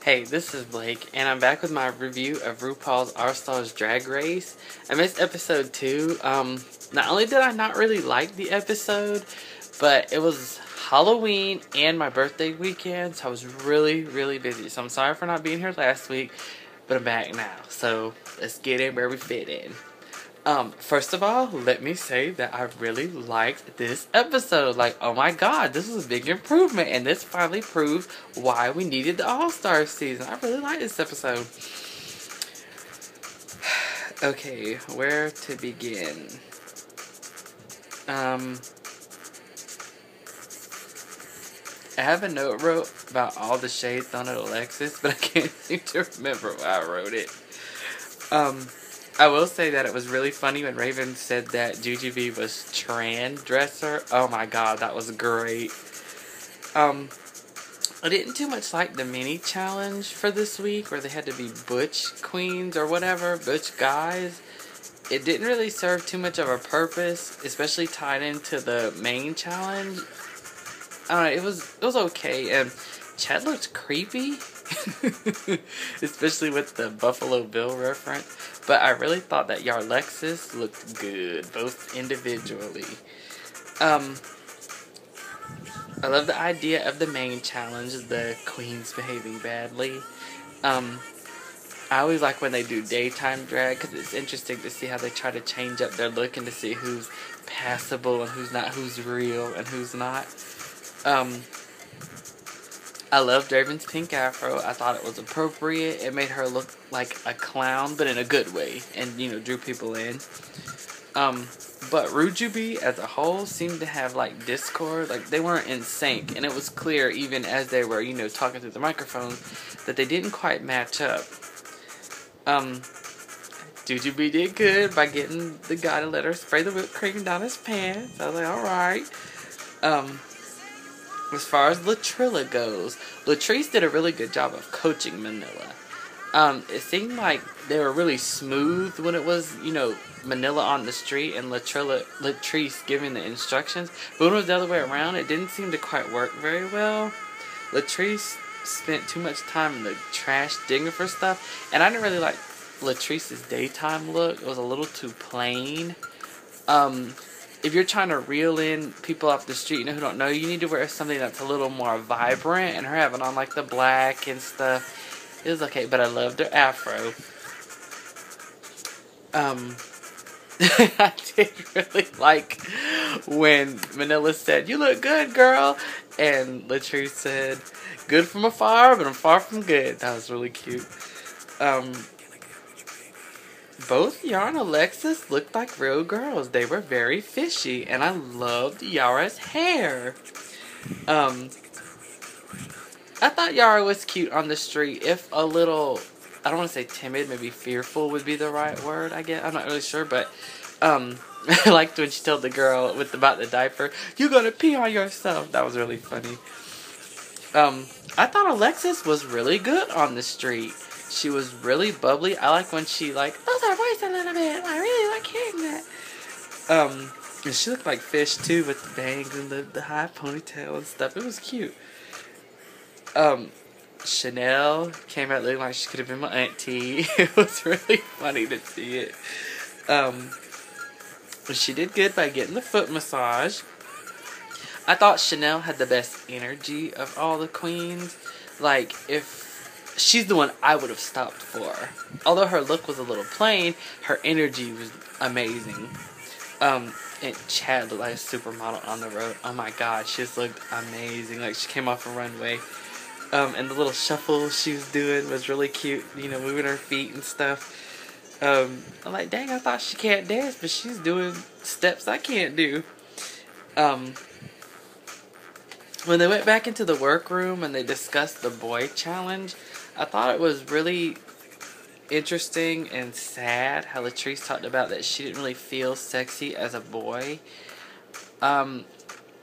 Hey, this is Blake, and I'm back with my review of RuPaul's All-Stars Drag Race. I missed episode 2. Not only did I not really like the episode, but it was Halloween and my birthday weekend, so I was really, really busy. So I'm sorry for not being here last week, but I'm back now. So let's get in where we fit in. First of all, let me say that I really liked this episode. Like, oh my god, this is a big improvement, and this finally proved why we needed the All-Star season. I really liked this episode. Okay, where to begin? I have a note wrote about all the shades thrown at Alexis, but I can't seem to remember why I wrote it. I will say that it was really funny when Raven said that Jujubee was trans dresser. Oh my god, that was great. I didn't too much like the mini challenge for this week where they had to be butch queens or whatever, butch guys. It didn't really serve too much of a purpose, especially tied into the main challenge. I don't know, it was okay, and Chad looked creepy. Especially with the Buffalo Bill reference. But I really thought that Yarlexis looked good, both individually. I love the idea of the main challenge, the queens behaving badly. I always like when they do daytime drag, because it's interesting to see how they try to change up their look and to see who's passable and who's not, who's real and who's not. I loved Raven's pink afro. I thought it was appropriate. It made her look like a clown, but in a good way, and, you know, drew people in. But Jujubee as a whole seemed to have, like, discord. Like, they weren't in sync, and it was clear, even as they were, you know, talking through the microphone, that they didn't quite match up. Jujubee did good by getting the guy to let her spray the whipped cream down his pants. I was like, alright. As far as Latrilla goes, Latrice did a really good job of coaching Manila. It seemed like they were really smooth when it was, you know, Manila on the street and Latrice giving the instructions. But when it was the other way around, it didn't seem to quite work very well. Latrice spent too much time in the trash digging for stuff, and I didn't really like Latrice's daytime look. It was a little too plain. If you're trying to reel in people off the street, you know, who don't know, you need to wear something that's a little more vibrant, and her having on, like, the black and stuff, it was okay, but I loved her afro. I did really like when Manila said, "You look good, girl," and Latrice said, "Good from afar, but I'm far from good." That was really cute. Both Yara and Alexis looked like real girls. They were very fishy, and I loved Yara's hair. I thought Yara was cute on the street, if a little, I don't want to say timid, maybe fearful would be the right word, I guess. I'm not really sure, but I liked when she told the girl about the diaper, "You're gonna pee on yourself." That was really funny. I thought Alexis was really good on the street. She was really bubbly. I like when she, like, "Those are voice a little bit. I really like hearing that." And she looked like Fish, too, with the bangs and the high ponytail and stuff. It was cute. Chanel came out looking like she could have been my auntie. It was really funny to see it. She did good by getting the foot massage. I thought Chanel had the best energy of all the queens. Like, if she's the one I would have stopped for. Although her look was a little plain, her energy was amazing. And Chad looked like a supermodel on the road. Oh my god, she just looked amazing. Like, she came off a runway. And the little shuffle she was doing was really cute. You know, moving her feet and stuff. I'm like, dang, I thought she can't dance, but she's doing steps I can't do. When they went back into the workroom and they discussed the boy challenge, I thought it was really interesting and sad how Latrice talked about that she didn't really feel sexy as a boy. I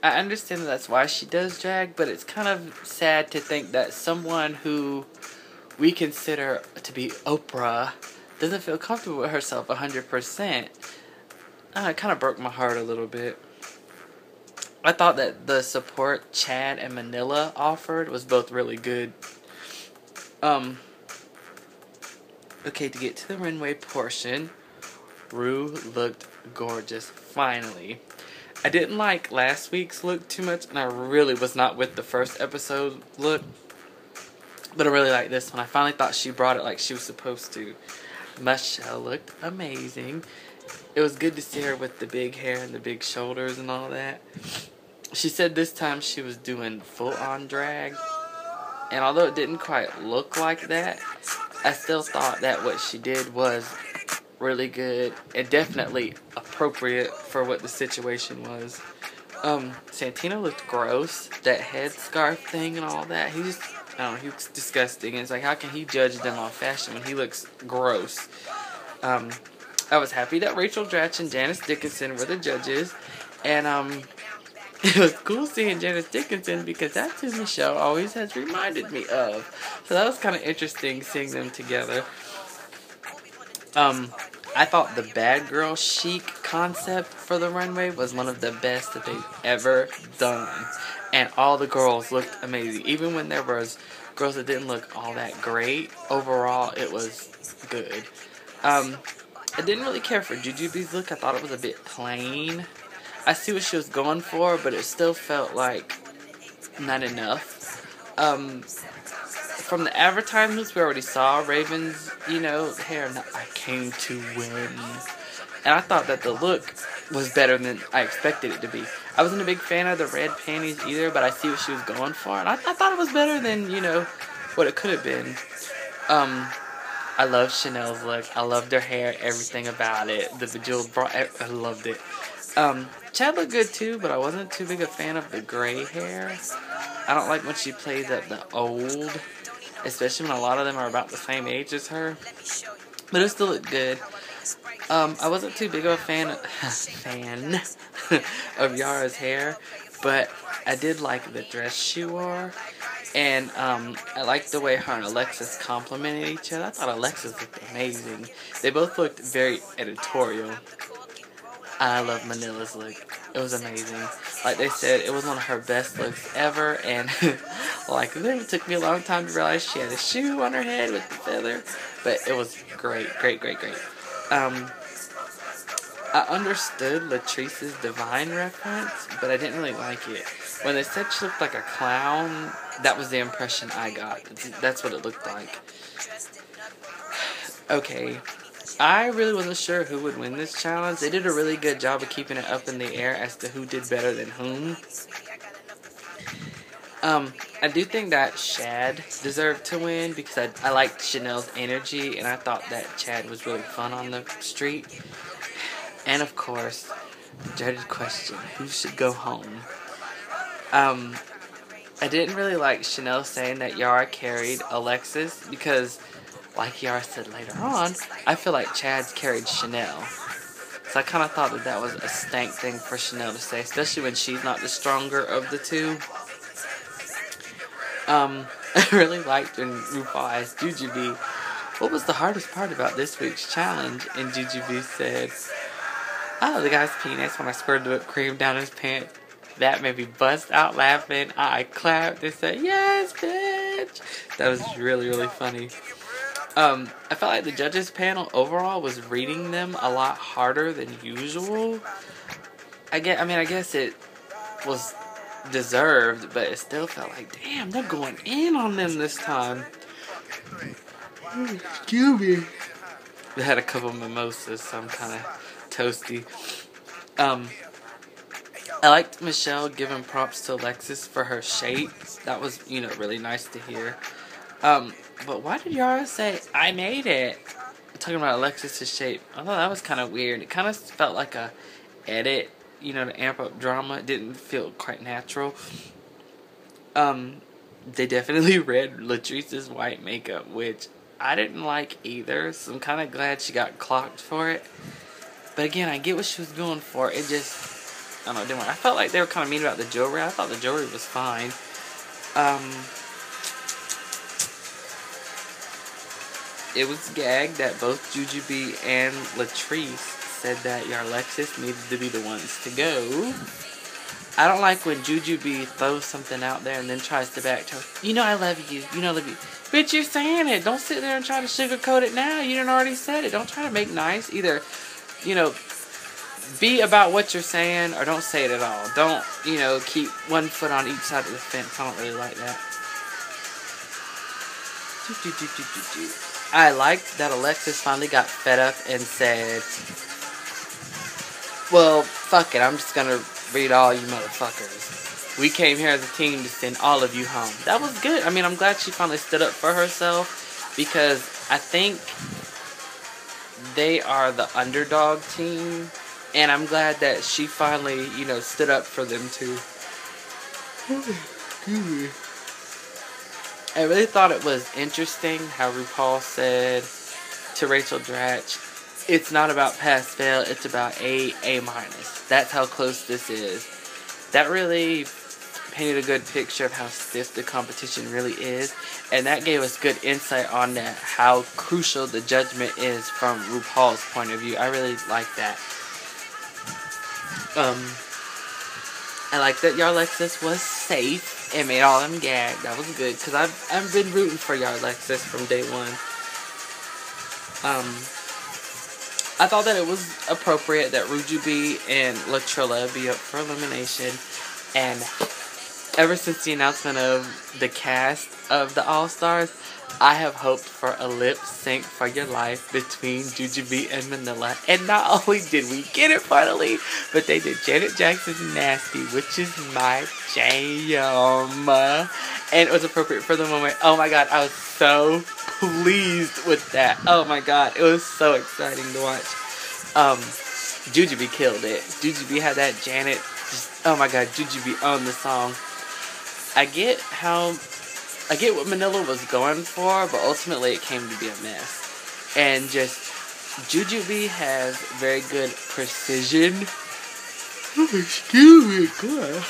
understand that that's why she does drag, but it's kind of sad to think that someone who we consider to be Oprah doesn't feel comfortable with herself 100%. It kind of broke my heart a little bit. I thought that the support Chad and Manila offered was both really good. Um, okay, to get to the runway portion, Rue looked gorgeous, finally. I didn't like last week's look too much, and I really was not with the first episode look. But I really like this one. I finally thought she brought it like she was supposed to. Michelle looked amazing. It was good to see her with the big hair and the big shoulders and all that. She said this time she was doing full-on drag. And although it didn't quite look like that, I still thought that what she did was really good and definitely appropriate for what the situation was. Santino looked gross. That headscarf thing and all that. He just, I don't know, he looks disgusting. And it's like, how can he judge them on fashion when he looks gross? I was happy that Rachel Dratch and Janice Dickinson were the judges. And, it was cool seeing Janice Dickinson because that's who Michelle always has reminded me of. So that was kind of interesting seeing them together. I thought the bad girl chic concept for the runway was one of the best that they've ever done. And all the girls looked amazing. Even when there was girls that didn't look all that great, overall it was good. I didn't really care for Jujubee's look. I thought it was a bit plain. I see what she was going for, but it still felt like not enough. From the advertisements, we already saw Raven's, hair. And I came to win. And I thought that the look was better than I expected it to be. I wasn't a big fan of the red panties either, but I see what she was going for. And I thought it was better than, what it could have been. I love Chanel's look. I loved her hair, everything about it. The bejeweled bra, I loved it. Chad looked good too, but I wasn't too big a fan of the gray hair. I don't like when she plays at the old, especially when a lot of them are about the same age as her. But it still looked good. I wasn't too big of a fan of Yara's hair, but I did like the dress she wore. And I liked the way her and Alexis complimented each other. I thought Alexis looked amazing. They both looked very editorial. I love Manila's look. It was amazing. Like they said, it was one of her best looks ever. And like it took me a long time to realize she had a shoe on her head with the feather. But it was great, great, great, great. I understood Latrice's Divine reference, but I didn't really like it. When they said she looked like a clown, that was the impression I got. That's what it looked like. Okay. I really wasn't sure who would win this challenge. They did a really good job of keeping it up in the air as to who did better than whom. I do think that Shad deserved to win because I liked Chanel's energy and I thought that Chad was really fun on the street. And of course, the dreaded question, who should go home? I didn't really like Chanel saying that Yara carried Alexis because, like Yara said later on, I feel like Chad's carried Chanel. So I kind of thought that was a stank thing for Chanel to say, especially when she's not the stronger of the two. I really liked when RuPaul asked Jujubee, what was the hardest part about this week's challenge? And Jujubee said, oh, the guy's penis when I squirted the whipped cream down his pants. That made me bust out laughing. I clapped and said, yes, bitch. That was really, really funny. I felt like the judges panel overall was reading them a lot harder than usual. I guess it was deserved, but it still felt like, damn, they're going in on them this time. Excuse me. They had a couple mimosas, so I'm kind of toasty. I liked Michelle giving props to Alexis for her shape. That was, really nice to hear. But why did Yara say, I made it? Talking about Alexis' shape. I thought that was kind of weird. It kind of felt like a edit, to amp up drama. It didn't feel quite natural. They definitely read Latrice's white makeup, which I didn't like either. So I'm kind of glad she got clocked for it. But again, I get what she was going for. It just, I don't know, it didn't work. I felt like they were kind of mean about the jewelry. I thought the jewelry was fine. It was gagged that both Jujubee and Latrice said that Alexis needed to be the ones to go. I don't like when Jujubee throws something out there and then tries to backtrack. You know I love you. You know I love you. Bitch, you're saying it. Don't sit there and try to sugarcoat it now. You done already said it. Don't try to make nice. Either, you know, be about what you're saying or don't say it at all. Don't, you know, keep one foot on each side of the fence. I don't really like that. I liked that Alexis finally got fed up and said, well, fuck it. I'm just going to read all you motherfuckers. We came here as a team to send all of you home. That was good. I mean, I'm glad she finally stood up for herself because I think they are the underdog team. And I'm glad that she finally, you know, stood up for them too. I really thought it was interesting how RuPaul said to Rachel Dratch, it's not about pass-fail, it's about A-. That's how close this is. That really painted a good picture of how stiff the competition really is. And that gave us good insight on that, how crucial the judgment is from RuPaul's point of view. I really like that. I like that Yarlexis was safe and made all them gag. That was good, because I've been rooting for Yarlexis from day one. I thought that it was appropriate that Jujubee and Latrilla be up for elimination. And ever since the announcement of the cast of the All-Stars, I have hoped for a lip sync for your life between Jujubee and Manila. And not only did we get it finally, but they did Janet Jackson's Nasty, which is my jam. And it was appropriate for the moment. Oh my god, I was so pleased with that. Oh my god, it was so exciting to watch. Jujubee killed it. Jujubee had that Janet, just, oh my god, Jujubee owned the song. I get what Manila was going for, but ultimately it came to be a mess. And just, Jujubee has very good precision. Oh, excuse me, God.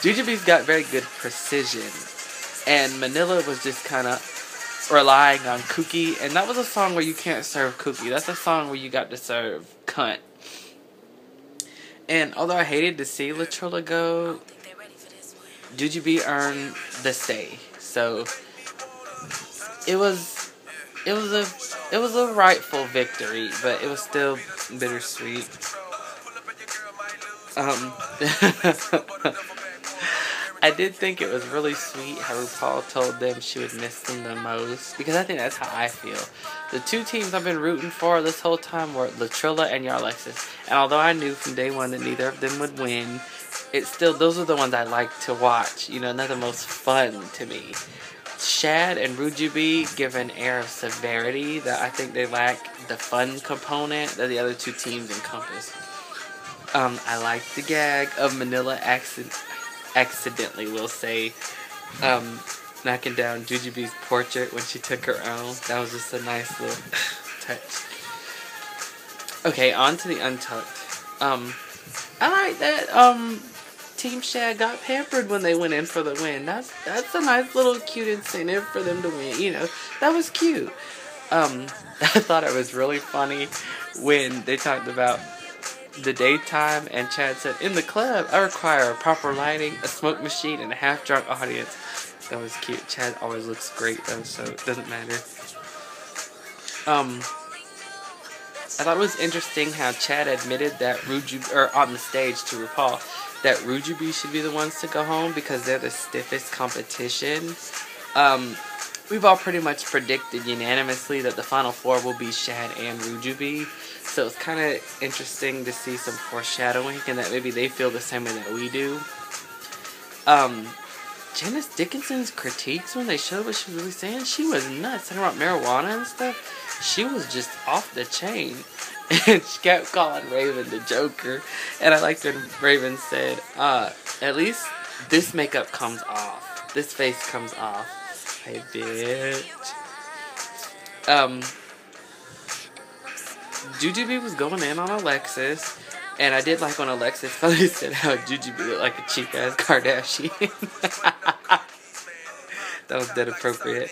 Jujubee's got very good precision. And Manila was just kind of relying on Kooky. And that was a song where you can't serve Kooky. That's a song where you got to serve cunt. And although I hated to see Latrilla go, Jujubee earned the stay. So it was a rightful victory, but it was still bittersweet. I did think it was really sweet how RuPaul told them she would miss them the most, because I think that's how I feel. The two teams I've been rooting for this whole time were Latrilla and Yarlexis, and although I knew from day one that neither of them would win, it's still, those are the ones I like to watch. You know, they're the most fun to me. Shad and Jujubee give an air of severity that I think they lack the fun component that the other two teams encompass. I like the gag of Manila accidentally, we'll say, knocking down Jujubee's portrait when she took her own. That was just a nice little touch. Okay, on to the Untucked. I like that Team Shad got pampered when they went in for the win. That's a nice little cute incentive for them to win. You know, that was cute. I thought it was really funny when they talked about the daytime and Chad said, in the club, I require proper lighting, a smoke machine, and a half-drunk audience. That was cute. Chad always looks great though, so it doesn't matter. I thought it was interesting how Chad admitted that on the stage to RuPaul, that Jujubee should be the ones to go home because they're the stiffest competition. We've all pretty much predicted unanimously that the final four will be Shad and Jujubee. So it's kind of interesting to see some foreshadowing and that maybe they feel the same way that we do. Janice Dickinson's critiques when they showed what she was really saying, she was nuts. Talking about marijuana and stuff, she was just off the chain. And she kept calling Raven the Joker. And I liked when Raven said, at least this makeup comes off. This face comes off. Hey, bitch. Jujubee was going in on Alexis. And I did like when Alexis finally said how Jujubee looked like a cheap-ass Kardashian. That was dead appropriate.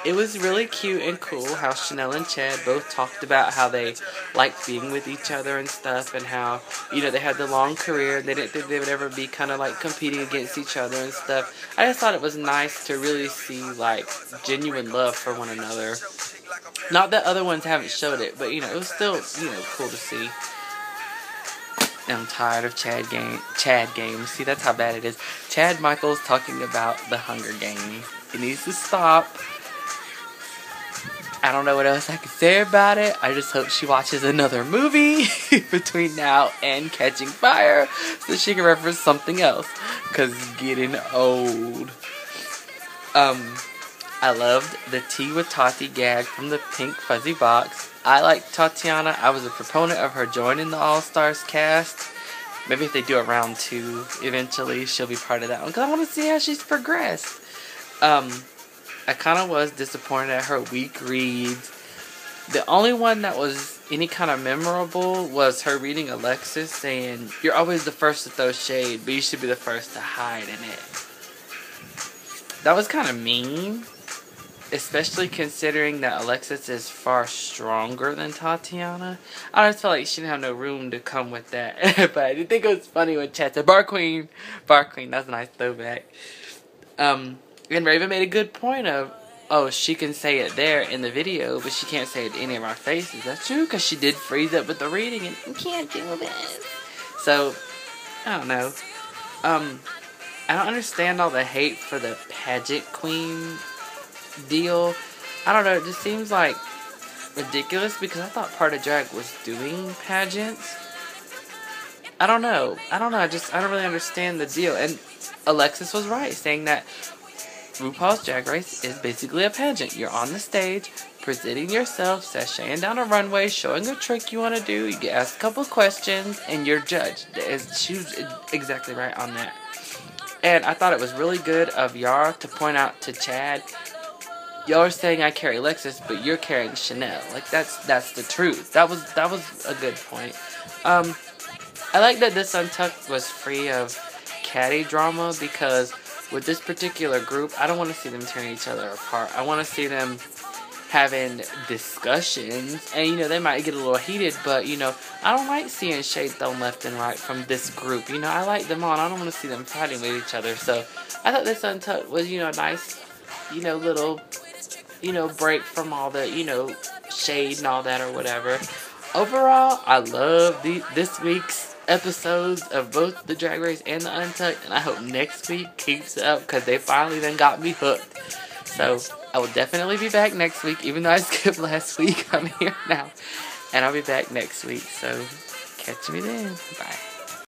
It was really cute and cool how Chanel and Chad both talked about how they liked being with each other and stuff, and how, you know, they had the long career and they didn't think they would ever be kind of like competing against each other and stuff. I just thought it was nice to really see like genuine love for one another. Not that other ones haven't showed it, but you know, it was still, you know, cool to see. I'm tired of Chad games. See, that's how bad it is. Chad Michaels talking about the Hunger Games. It needs to stop. I don't know what else I can say about it. I just hope she watches another movie between now and Catching Fire so she can reference something else. Because it's getting old. I loved the Tea with Tati gag from the pink fuzzy box. I like Tatiana. I was a proponent of her joining the All-Stars cast. Maybe if they do a round 2 eventually, she'll be part of that one. Because I want to see how she's progressed. I kind of was disappointed at her weak reads. The only one that was any kind of memorable was her reading Alexis saying, "You're always the first to throw shade, but you should be the first to hide in it." That was kind of mean. Especially considering that Alexis is far stronger than Tatiana. I just felt like she didn't have no room to come with that. But I did think it was funny when Chad said, Bar Queen, that's a nice throwback. And Raven made a good point of, oh, she can say it there in the video, but she can't say it to any of our faces. That's true, because she did freeze up with the reading, and you can't do this. So, I don't know. I don't understand all the hate for the pageant queen deal. I don't know, it just seems like ridiculous because I thought part of drag was doing pageants. I don't know, I don't really understand the deal. And Alexis was right saying that RuPaul's Drag Race is basically a pageant. You're on the stage presenting yourself, sashaying down a runway, showing a trick you want to do, you get asked a couple questions, and you're judged. She was exactly right on that. And I thought it was really good of Yara to point out to Chad, y'all are saying I carry Alexis, but you're carrying Chanel. Like, that's the truth. That was a good point. I like that this Untucked was free of catty drama, because with this particular group, I don't want to see them tearing each other apart. I want to see them having discussions, and you know, they might get a little heated, but you know, I don't like seeing shade thrown left and right from this group. You know, I like them on. I don't want to see them fighting with each other. So I thought this Untucked was, you know, nice, you know, little, you know, break from all the, you know, shade and all that or whatever. Overall, I love this week's episodes of both the Drag Race and the Untucked, and I hope next week keeps up, because they finally then got me hooked. So I will definitely be back next week, even though I skipped last week. I'm here now, and I'll be back next week. So catch me then. Bye.